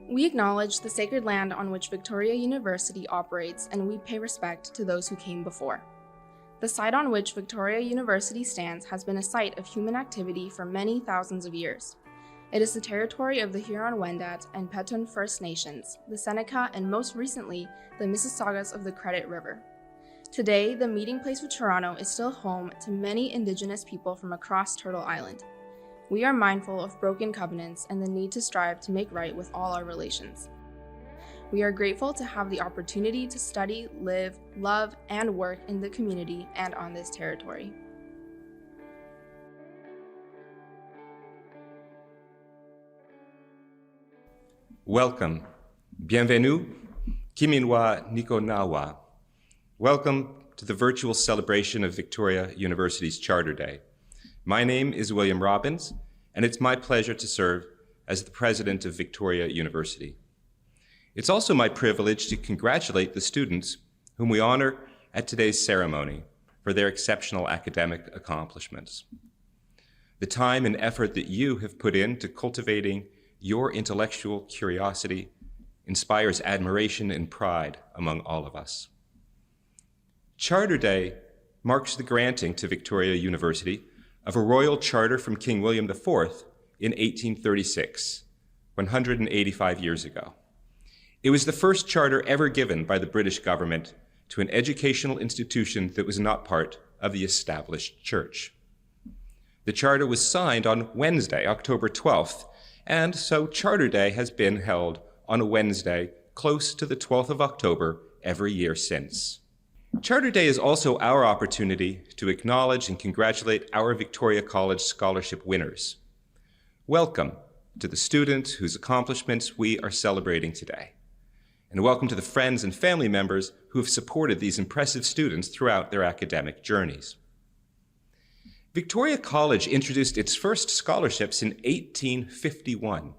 We acknowledge the sacred land on which Victoria University operates, and we pay respect to those who came before. The site on which Victoria University stands has been a site of human activity for many thousands of years. It is the territory of the Huron-Wendat and Petun First Nations, the Seneca, and most recently, the Mississaugas of the Credit River. Today, the meeting place of Toronto is still home to many Indigenous people from across Turtle Island. We are mindful of broken covenants and the need to strive to make right with all our relations. We are grateful to have the opportunity to study, live, love, and work in the community and on this territory. Welcome. Bienvenue. Kiminwa Nikonawa. Welcome to the virtual celebration of Victoria University's Charter Day. My name is William Robbins, and it's my pleasure to serve as the president of Victoria University. It's also my privilege to congratulate the students whom we honor at today's ceremony for their exceptional academic accomplishments. The time and effort that you have put into cultivating your intellectual curiosity inspires admiration and pride among all of us. Charter Day marks the granting to Victoria University of a royal charter from King William IV in 1836, 185 years ago. It was the first charter ever given by the British government to an educational institution that was not part of the established church. The charter was signed on Wednesday, October 12th, and so Charter Day has been held on a Wednesday close to the 12th of October every year since. Charter Day is also our opportunity to acknowledge and congratulate our Victoria College scholarship winners. Welcome to the students whose accomplishments we are celebrating today. And welcome to the friends and family members who have supported these impressive students throughout their academic journeys. Victoria College introduced its first scholarships in 1851.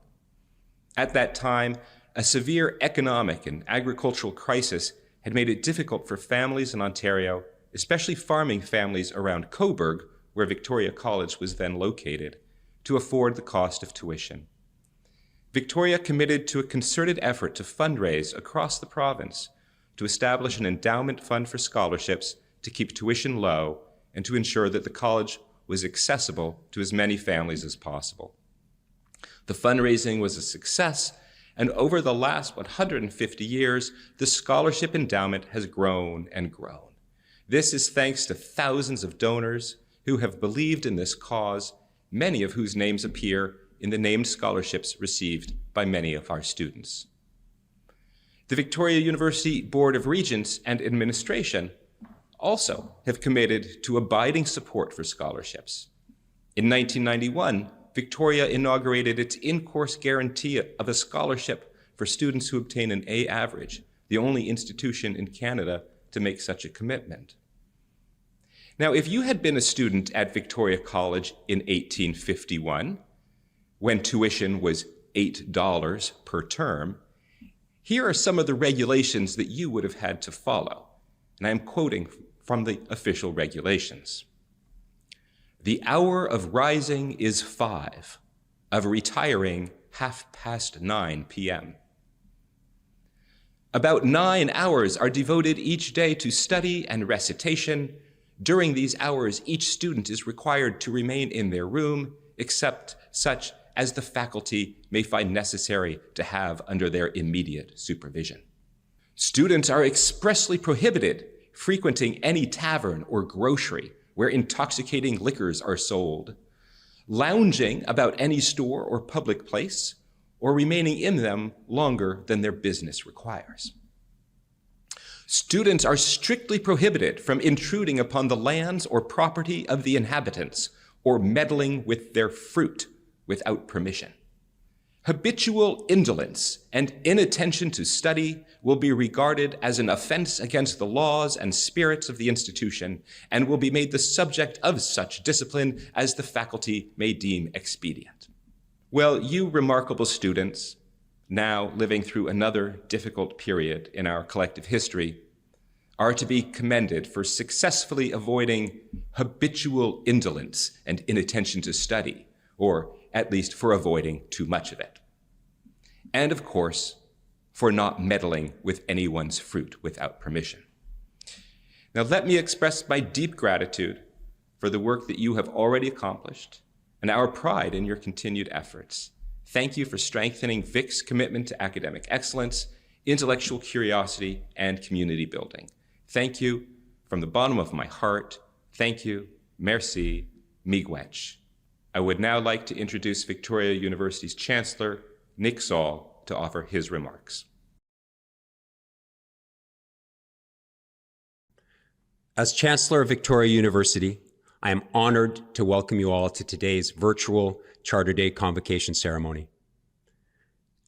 At that time, a severe economic and agricultural crisis had made it difficult for families in Ontario, especially farming families around Cobourg, where Victoria College was then located, to afford the cost of tuition. Victoria committed to a concerted effort to fundraise across the province to establish an endowment fund for scholarships to keep tuition low and to ensure that the college was accessible to as many families as possible. The fundraising was a success, and over the last 150 years, the scholarship endowment has grown and grown. This is thanks to thousands of donors who have believed in this cause, many of whose names appear in the named scholarships received by many of our students. The Victoria University Board of Regents and Administration also have committed to abiding support for scholarships. In 1991, Victoria inaugurated its in-course guarantee of a scholarship for students who obtain an A average, the only institution in Canada to make such a commitment. Now, if you had been a student at Victoria College in 1851, when tuition was $8 per term, here are some of the regulations that you would have had to follow. And I am quoting from the official regulations. The hour of rising is 5, of retiring 9:30 p.m. About 9 hours are devoted each day to study and recitation. During these hours, each student is required to remain in their room, except such as the faculty may find necessary to have under their immediate supervision. Students are expressly prohibited frequenting any tavern or grocery where intoxicating liquors are sold, lounging about any store or public place, or remaining in them longer than their business requires. Students are strictly prohibited from intruding upon the lands or property of the inhabitants or meddling with their fruit without permission. Habitual indolence and inattention to study will be regarded as an offense against the laws and spirits of the institution and will be made the subject of such discipline as the faculty may deem expedient. Well, you remarkable students, now living through another difficult period in our collective history, are to be commended for successfully avoiding habitual indolence and inattention to study, or at least for avoiding too much of it. and of course, for not meddling with anyone's fruit without permission. Now, let me express my deep gratitude for the work that you have already accomplished and our pride in your continued efforts. Thank you for strengthening Vic's commitment to academic excellence, intellectual curiosity, and community building. Thank you from the bottom of my heart. Thank you. Merci. Miigwech. I would now like to introduce Victoria University's Chancellor, Nick Saul, to offer his remarks. As Chancellor of Victoria University, I am honored to welcome you all to today's virtual Charter Day convocation ceremony.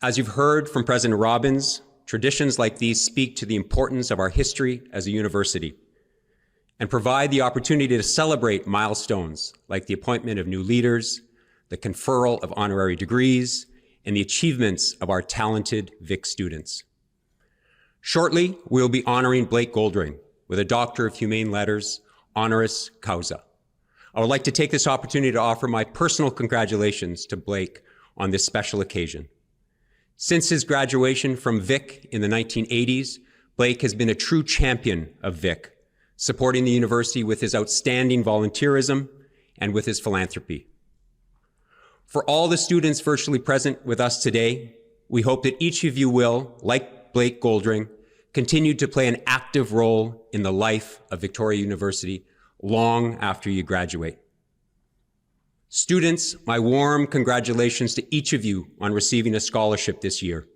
As you've heard from President Robbins, traditions like these speak to the importance of our history as a university and provide the opportunity to celebrate milestones like the appointment of new leaders, the conferral of honorary degrees, and the achievements of our talented Vic students. Shortly, we'll be honoring Blake Goldring with a Doctor of Humane Letters, honoris causa. I would like to take this opportunity to offer my personal congratulations to Blake on this special occasion. Since his graduation from Vic in the 1980s, Blake has been a true champion of Vic, supporting the university with his outstanding volunteerism and with his philanthropy. For all the students virtually present with us today, we hope that each of you will, like Blake Goldring, continue to play an active role in the life of Victoria University long after you graduate. Students, my warm congratulations to each of you on receiving a scholarship this year.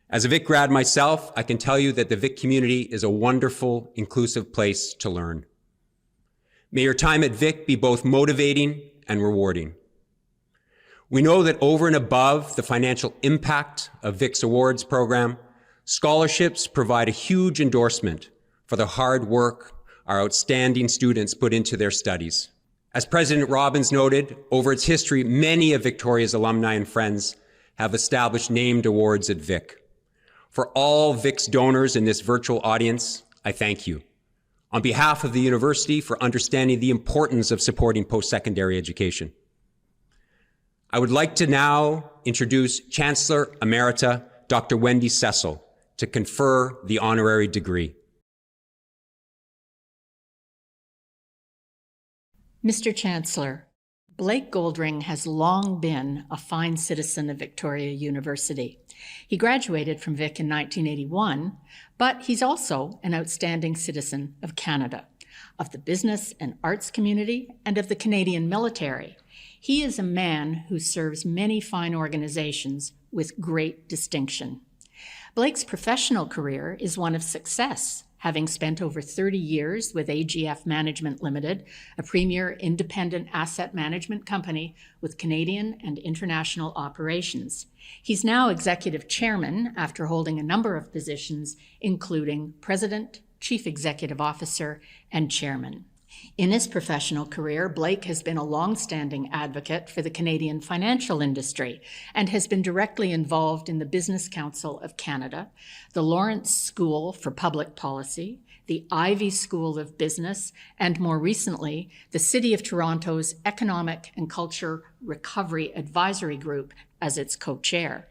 As a Vic grad myself, I can tell you that the Vic community is a wonderful, inclusive place to learn. May your time at Vic be both motivating and rewarding. We know that over and above the financial impact of Vic's awards program, scholarships provide a huge endorsement for the hard work our outstanding students put into their studies. As President Robbins noted, over its history, many of Victoria's alumni and friends have established named awards at Vic. For all Vic's donors in this virtual audience, I thank you. On behalf of the university, for understanding the importance of supporting post-secondary education. I would like to now introduce Chancellor Emerita Dr. Wendy Cecil to confer the honorary degree. Mr. Chancellor, Blake Goldring has long been a fine citizen of Victoria University. He graduated from Vic in 1981, but he's also an outstanding citizen of Canada, of the business and arts community, and of the Canadian military. He is a man who serves many fine organizations with great distinction. Blake's professional career is one of success, having spent over 30 years with AGF Management Limited, a premier independent asset management company with Canadian and international operations. He's now executive chairman after holding a number of positions, including president, chief executive officer, and chairman. In his professional career, Blake has been a long-standing advocate for the Canadian financial industry and has been directly involved in the Business Council of Canada, the Lawrence School for Public Policy, the Ivey School of Business, and more recently, the City of Toronto's Economic and Culture Recovery Advisory Group as its co-chair.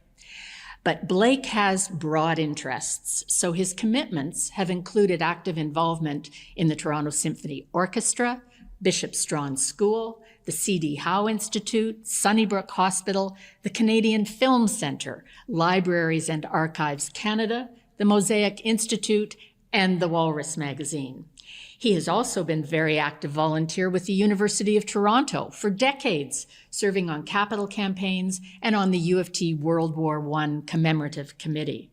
But Blake has broad interests, so his commitments have included active involvement in the Toronto Symphony Orchestra, Bishop Strawn School, the C.D. Howe Institute, Sunnybrook Hospital, the Canadian Film Centre, Libraries and Archives Canada, the Mosaic Institute, and the Walrus magazine. He has also been very active volunteer with the University of Toronto for decades, serving on capital campaigns and on the U of T World War I Commemorative Committee.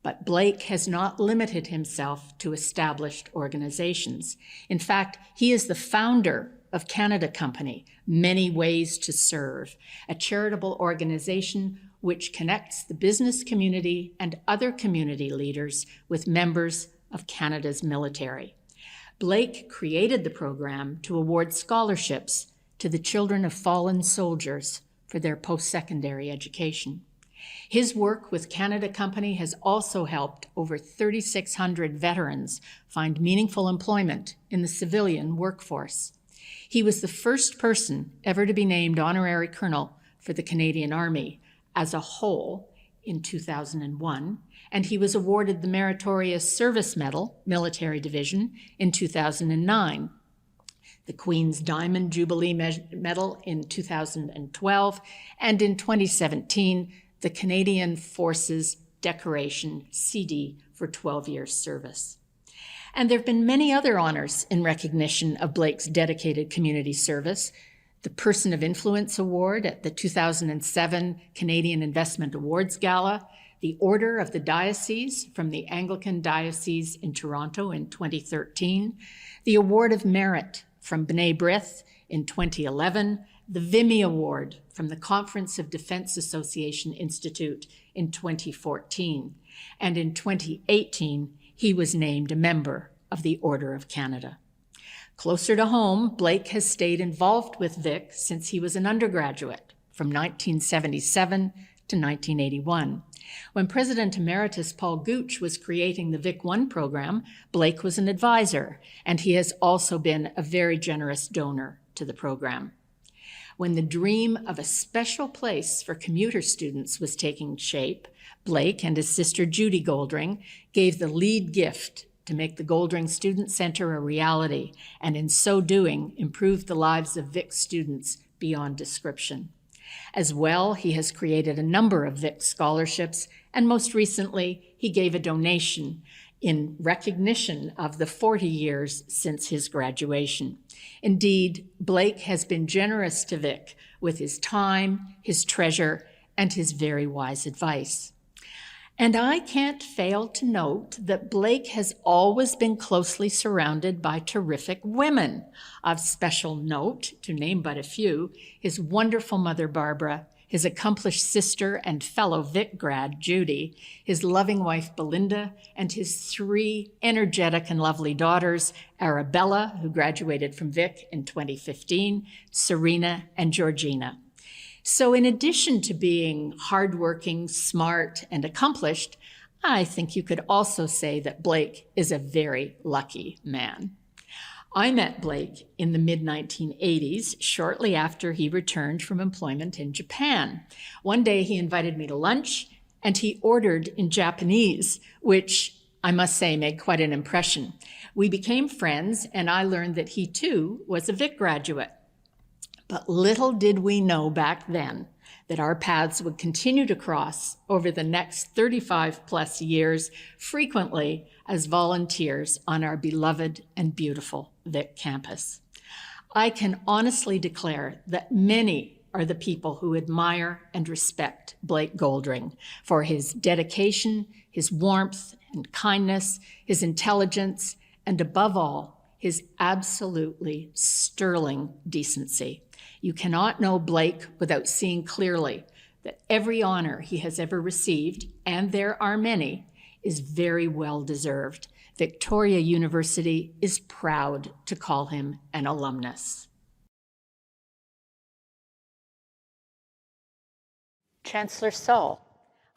But Blake has not limited himself to established organizations. In fact, he is the founder of Canada Company, Many Ways to Serve, a charitable organization which connects the business community and other community leaders with members of Canada's military. Blake created the program to award scholarships to the children of fallen soldiers for their post-secondary education. His work with Canada Company has also helped over 3,600 veterans find meaningful employment in the civilian workforce. He was the first person ever to be named honorary colonel for the Canadian Army. As a whole, in 2001, and he was awarded the Meritorious Service Medal, Military Division, in 2009, the Queen's Diamond Jubilee Medal in 2012, and in 2017, the Canadian Forces Decoration CD for 12 years service. And there have been many other honors in recognition of Blake's dedicated community service. The Person of Influence Award at the 2007 Canadian Investment Awards Gala, the Order of the Diocese from the Anglican Diocese in Toronto in 2013, the Award of Merit from B'nai B'rith in 2011, the Vimy Award from the Conference of Defense Association Institute in 2014, and in 2018, he was named a member of the Order of Canada. Closer to home, Blake has stayed involved with Vic since he was an undergraduate, from 1977 to 1981. When President Emeritus Paul Gooch was creating the Vic One program, Blake was an advisor, and he has also been a very generous donor to the program. When the dream of a special place for commuter students was taking shape, Blake and his sister Judy Goldring gave the lead gift to make the Goldring Student Center a reality, and in so doing, improved the lives of Vic students beyond description. As well, he has created a number of Vic scholarships, and most recently, he gave a donation in recognition of the 40 years since his graduation. Indeed, Blake has been generous to Vic with his time, his treasure, and his very wise advice. And I can't fail to note that Blake has always been closely surrounded by terrific women. Of special note, to name but a few, his wonderful mother, Barbara, his accomplished sister and fellow Vic grad, Judy, his loving wife, Belinda, and his 3 energetic and lovely daughters, Arabella, who graduated from Vic in 2015, Serena, and Georgina. So in addition to being hardworking, smart, and accomplished, I think you could also say that Blake is a very lucky man. I met Blake in the mid-1980s, shortly after he returned from employment in Japan. One day he invited me to lunch, and he ordered in Japanese, which I must say made quite an impression. We became friends, and I learned that he too was a Vic graduate. But little did we know back then that our paths would continue to cross over the next 35 plus years, frequently as volunteers on our beloved and beautiful Vic campus. I can honestly declare that many are the people who admire and respect Blake Goldring for his dedication, his warmth and kindness, his intelligence, and above all, his absolutely sterling decency. You cannot know Blake without seeing clearly that every honor he has ever received, and there are many, is very well deserved. Victoria University is proud to call him an alumnus. Chancellor Saul,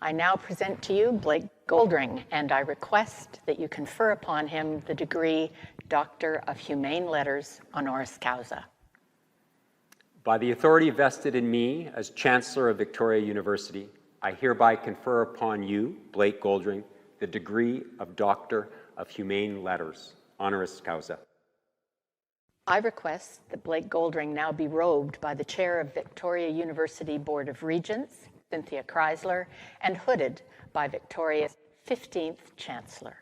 I now present to you Blake Goldring, and I request that you confer upon him the degree Doctor of Humane Letters honoris causa. By the authority vested in me as Chancellor of Victoria University, I hereby confer upon you, Blake Goldring, the degree of Doctor of Humane Letters, honoris causa. I request that Blake Goldring now be robed by the Chair of Victoria University Board of Regents, Cynthia Chrysler, and hooded by Victoria's 15th Chancellor.